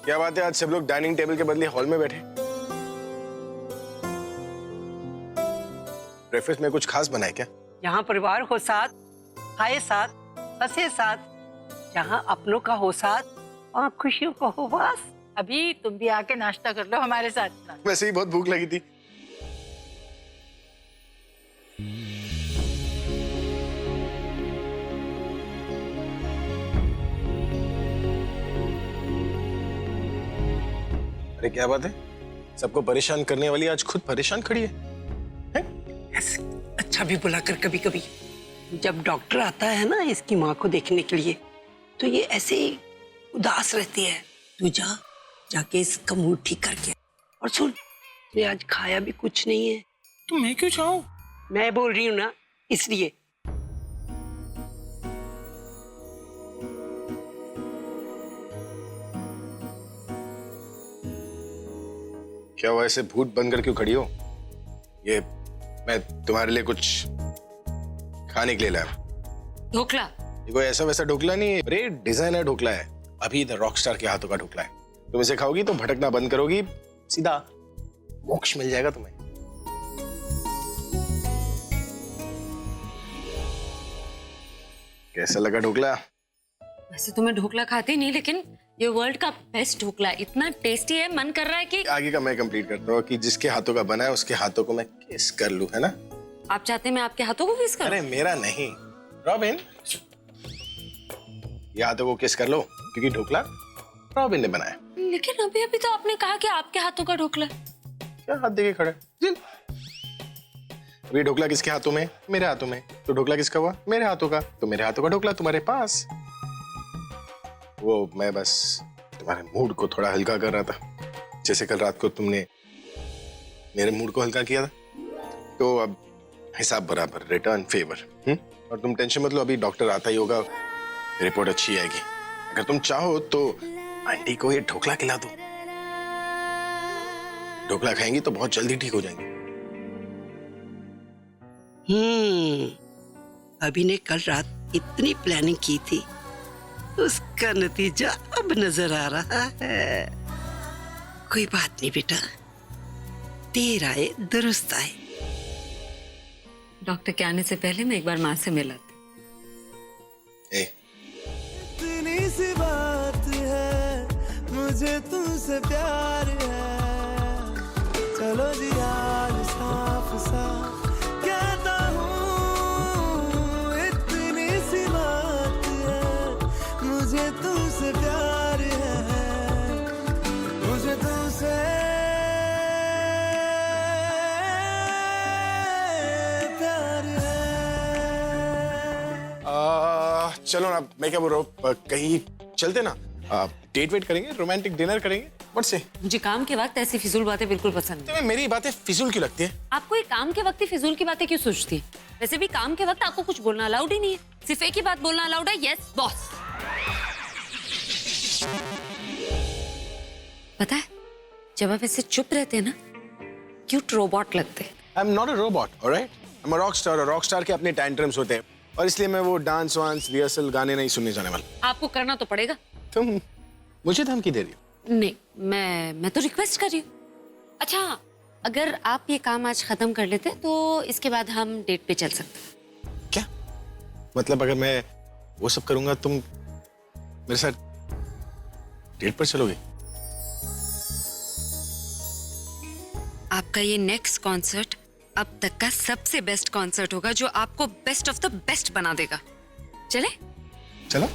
क्या बात है, आज सब लोग डाइनिंग टेबल के बदले हॉल में बैठे। ब्रेकफास्ट में कुछ खास बनाए क्या? यहाँ परिवार हो साथ, खाए साथ, हंसे साथ। जहाँ अपनों का हो साथ, वहाँ खुशियों का हो वास। अभी तुम भी आके नाश्ता कर लो हमारे साथ। वैसे ही बहुत भूख लगी थी। अरे क्या बात है, सबको परेशान करने वाली आज खुद परेशान खड़ी है? ऐसे अच्छा भी बुलाकर कभी कभी जब डॉक्टर आता है ना इसकी माँ को देखने के लिए, तो ये ऐसे ही उदास रहती है। तू जाके इसका मूड ठीक करके। और सुन, ये आज खाया भी कुछ नहीं है। तो मैं क्यों चाहूं? मैं बोल रही हूँ ना, इसलिए। क्या हुआ, ऐसे भूत बनकर क्यों खड़ी हो? ये मैं तुम्हारे लिए कुछ खाने के लिए लाया। ढोकला? ये कोई ऐसा वैसा ढोकला नहीं है, अरे डिजाइनर ढोकला है। अभी इधर रॉकस्टार के हाथों का ढोकला है। तुम इसे खाओगी तो भटकना बंद करोगी, सीधा मोक्ष मिल जाएगा तुम्हें। कैसा लगा ढोकला? वैसे तो मैं ढोकला खाती नहीं, लेकिन ये वर्ल्ड का बेस्ट ढोकला है। इतना टेस्टी है, मन कर रहा है कि आगे का मैं कंप्लीट करता हूँ कि जिसके हाथों का बना है उसके हाथों को मैं किस कर लूं, है ना? आप चाहते हैं मैं आपके हाथों को किस करूं? अरे मेरा नहीं, रॉबिन, ये हाथों को किस कर लो क्योंकि ढोकला रॉबिन ने बनाया। लेकिन अभी अभी तो आपने कहा कि आपके हाथों का ढोकला। क्या हाथ देके खड़े? अभी ढोकला किसके हाथों में? मेरे हाथों में। तो ढोकला किसका हुआ? मेरे हाथों का। तो मेरे हाथों का ढोकला तुम्हारे पास। वो मैं बस तुम्हारे मूड को थोड़ा हल्का कर रहा था, जैसे कल रात को तुमने मेरे मूड को हल्का किया था। तो अब हिसाब बराबर, रिटर्न फेवर। और तुम टेंशन मत लो, अभी डॉक्टर आता ही होगा, रिपोर्ट अच्छी आएगी। अगर तुम चाहो तो आंटी को ये ढोकला खिला दो। ढोकला खाएंगी तो बहुत जल्दी ठीक हो जाएंगे। अभी ने कल रात इतनी प्लानिंग की थी, उसका नतीजा अब नजर आ रहा है। कोई बात नहीं बेटा, देर आए दुरुस्त आए। डॉक्टर के आने से पहले मैं एक बार माँ से मिला थी। इतनी सी बात है, मुझे तुमसे प्यार है। चलो जी यार, साफ साफ कहता हूँ, इतनी सी बात है, मुझे तुमसे प्यार है, मुझे तुमसे प्यार है। चलो ना, मैं क्या बोल रहा हूँ, कहीं चलते ना, डेट वेट करेंगे, रोमांटिक डिनर करेंगे। व्हाट से? मुझे काम के वक्त ऐसी फिजूल बातें बिल्कुल पसंद नहीं। तुम्हें मेरी बातें फिजूल क्यों लगती है? आपको ये काम के वक्त ही फिजूल की बातें क्यों सोचती है? वैसे भी काम के वक्त आपको कुछ बोलना अलाउड ही नहीं है। सिर्फ एक ही बात बोलना अलाउड है, यस बॉस। पता है, जब आप ऐसे चुप रहते हैं ना, क्यूट रोबोट लगते हैं। I am not a robot, alright? I am a rock star. Rock star के अपने टाइम होते हैं, और इसलिए मैं वो डांस वांस रिहर्सल गाने नहीं सुनने जाने वाला। आपको करना तो पड़ेगा। तुम मुझे धमकी दे रही हो? नहीं, मैं तो रिक्वेस्ट कर रही हूँ। अच्छा, अगर आप ये काम आज खत्म कर लेते तो इसके बाद हम डेट पे चल सकते। क्या मतलब? अगर मैं वो सब करूंगा तुम मेरे साथ डेट पर चलोगे? आपका ये नेक्स्ट कॉन्सर्ट अब तक का सबसे बेस्ट कॉन्सर्ट होगा, जो आपको बेस्ट ऑफ द बेस्ट बना देगा। चले? चलो।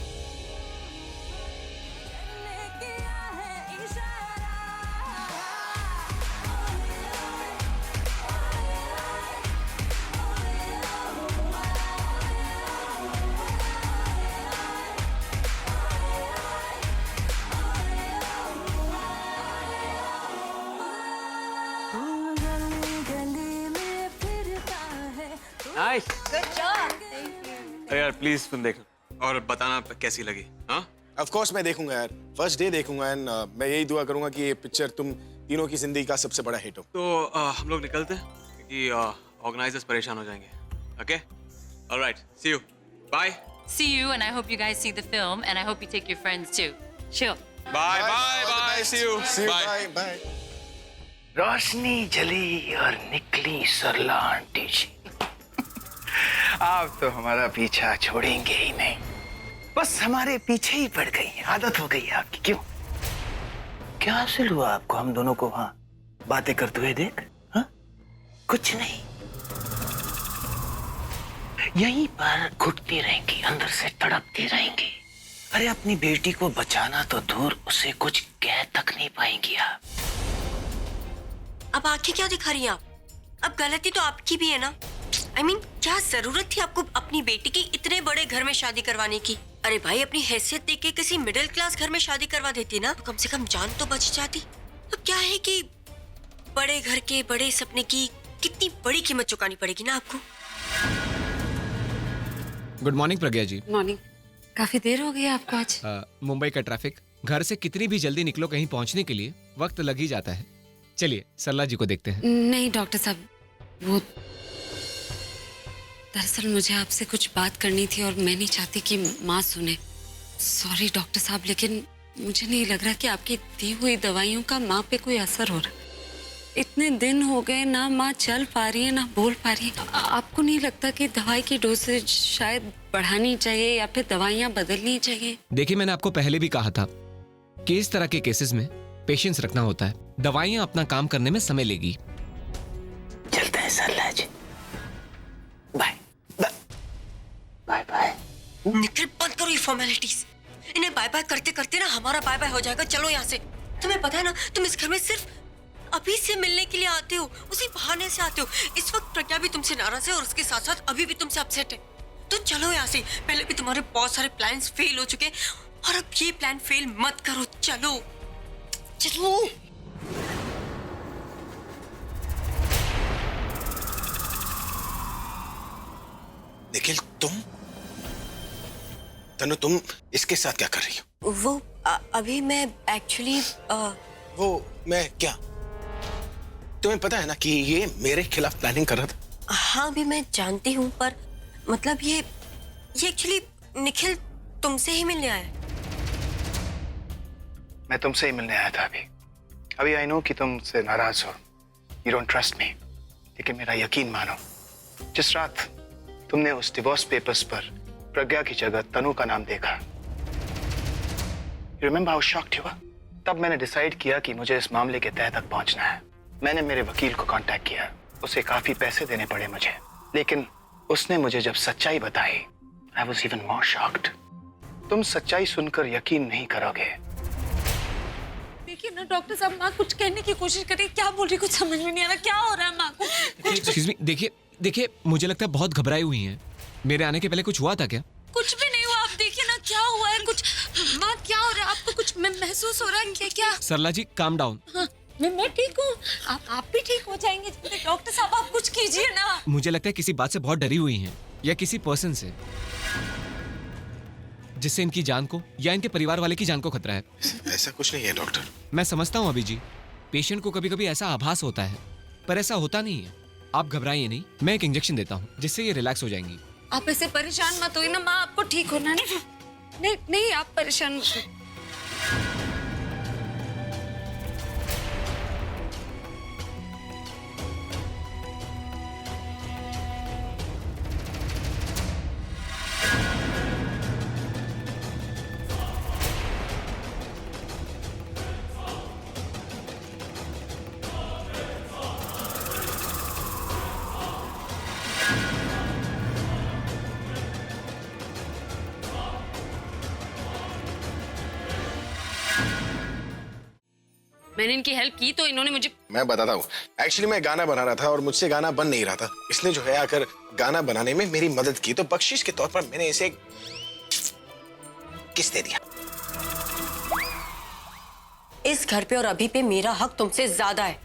Nice, good job. अरे यार प्लीज तुम देख और बताना कैसी लगी। हाँ ऑफ कोर्स मैं देखूंगा यार, फर्स्ट डे देखूंगा। एंड मैं यही दुआ करूंगा कि ये पिक्चर तुम तीनों की जिंदगी का सबसे बड़ा हिट हो। तो हम लोग निकलते हैं क्योंकि ऑर्गेनाइजर्स परेशान हो जाएंगे। Okay, alright, see you, bye. See you, and I hope you guys see the film, and I hope you take your friends too. Sure. Bye bye bye, see you bye. Bye bye. रोशनी जली और निकली सरला aunty जी। आप तो हमारा पीछा छोड़ेंगे ही नहीं, बस हमारे पीछे ही पड़ गई हैं। आदत हो गई है आपकी। क्यों, क्या हासिल हुआ आपको हम दोनों को वहां बातें करते हुए देख? हा? कुछ नहीं, यहीं पर घुटती रहेंगी, अंदर से तड़पती रहेंगी। अरे अपनी बेटी को बचाना तो दूर, उसे कुछ कह तक नहीं पाएंगी आप। अब आंखें क्या दिखा रही हैं आप? अब गलती तो आपकी भी है ना। I mean, क्या जरूरत थी आपको अपनी बेटी की इतने बड़े घर में शादी करवाने की? अरे भाई, अपनी हैसियत देख के किसी मिडिल क्लास घर में शादी करवा देती ना, तो कम से कम जान तो बच जाती। अब क्या है कि बड़े घर के बड़े सपने की कितनी बड़ी कीमत चुकानी पड़ेगी ना आपको। गुड मॉर्निंग प्रज्ञा जी। मॉर्निंग। काफी देर हो गई आपको आज। मुंबई का ट्रैफिक, घर से कितनी भी जल्दी निकलो कहीं पहुंचने के लिए वक्त लग ही जाता है। चलिए सरला जी को देखते हैं। नहीं डॉक्टर साहब, वो दरअसल मुझे आपसे कुछ बात करनी थी और मैं नहीं चाहती कि माँ सुने। सॉरी डॉक्टर साहब, लेकिन मुझे नहीं लग रहा कि आपकी दी हुई दवाइयों का माँ पे कोई असर हो रहा। इतने दिन हो गए, ना माँ चल पा रही है ना बोल पा रही है। आपको नहीं लगता कि दवाई की डोसेज शायद बढ़ानी चाहिए या फिर दवाइयाँ बदलनी चाहिए? देखिए, मैंने आपको पहले भी कहा था कि इस तरह के केसेस में पेशेंस रखना होता है। दवाइयाँ अपना काम करने में समय लेगी। चलते हैं Sarla ji. Bye bye bye. Nikhil, बंद करो ये फॉर्मेलिटीज। इन्हें बाय बाय करते करते ना हमारा बाय बाय हो जाएगा। चलो यहाँ से। तुम्हें पता है ना, तुम इस घर में सिर्फ अभी से मिलने के लिए आते हो, उसी बहाने से आते हो। इस वक्त प्रज्ञा भी तुमसे नाराज है और उसके साथ साथ अभी भी तुमसे अपसेट है। तो चलो यहाँ से। पहले भी तुम्हारे बहुत सारे प्लान्स फेल हो चुके और अब ये प्लान फेल मत करो। चलो चलो। निखिल, तनु तुम इसके साथ क्या कर रही हो? वो अभी मैं एक्चुअली वो मैं क्या? तुम्हें पता है ना कि ये मेरे खिलाफ प्लानिंग कर रहा था। हाँ, अभी मैं जानती हूँ, पर मतलब ये एक्चुअली निखिल तुमसे ही मिलने आया है। मैं तुमसे ही मिलने आया था अभी आई नो कि तुम मुझसे नाराज हो, यू डोंट ट्रस्ट मी, लेकिन मेरा यकीन मानो, जिस रात तुमने उस डिवोर्स पेपर्स पर प्रज्ञा की जगह तनु का नाम देखा, you remember how shocked you were? तब मैंने डिसाइड किया कि मुझे इस मामले के तह तक पहुंचना है। मैंने मेरे वकील को कांटेक्ट किया, उसे काफी पैसे देने पड़े मुझे, लेकिन उसने मुझे जब सच्चाई बताई, I was even more shocked. तुम सच्चाई सुनकर यकीन नहीं करोगे। देखिए ना डॉक्टर साहब, माँ कुछ कहने की कोशिश कर रही है, क्या बोल रही कुछ समझ में नहीं आ रहा। क्या हो रहा है माँ को? एक्सक्यूज मी, देखिए मुझे लगता है बहुत घबराई हुई हैं। मेरे आने के पहले कुछ हुआ था क्या? कुछ भी नहीं हुआ। आप देखिए ना क्या हुआ है। कुछ माँ, क्या हो रहा है? आपको कुछ महसूस हो रहा है क्या? सरला जी काम डाउन। हाँ, मैं ठीक हूँ। आप भी ठीक हो जाएंगे। डॉक्टर साहब आप कुछ कीजिए ना। मुझे लगता है किसी बात से बहुत डरी हुई हैं, या किसी पर्सन से जिससे इनकी जान को या इनके परिवार वाले की जान को खतरा है। ऐसा कुछ नहीं है डॉक्टर। मैं समझता हूँ अभी जी, पेशेंट को कभी कभी ऐसा आभास होता है, पर ऐसा होता नहीं है। आप घबराइए नहीं, मैं एक इंजेक्शन देता हूँ जिससे ये रिलैक्स हो जाएंगी। आप ऐसे परेशान मत होइए ना माँ, आपको ठीक होना नहीं आप परेशान मत होइए। मैंने इनकी हेल्प की तो इन्होंने मुझे, मैं बताता हूँ, एक्चुअली मैं गाना बना रहा था और मुझसे गाना बन नहीं रहा था, इसने जो है आकर गाना बनाने में मेरी मदद की, तो बख्शीश के तौर पर मैंने इसे किस दे दिया। इस घर पे और अभी पे मेरा हक तुमसे ज्यादा है,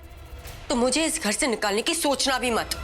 तो मुझे इस घर से निकालने की सोचना भी मत।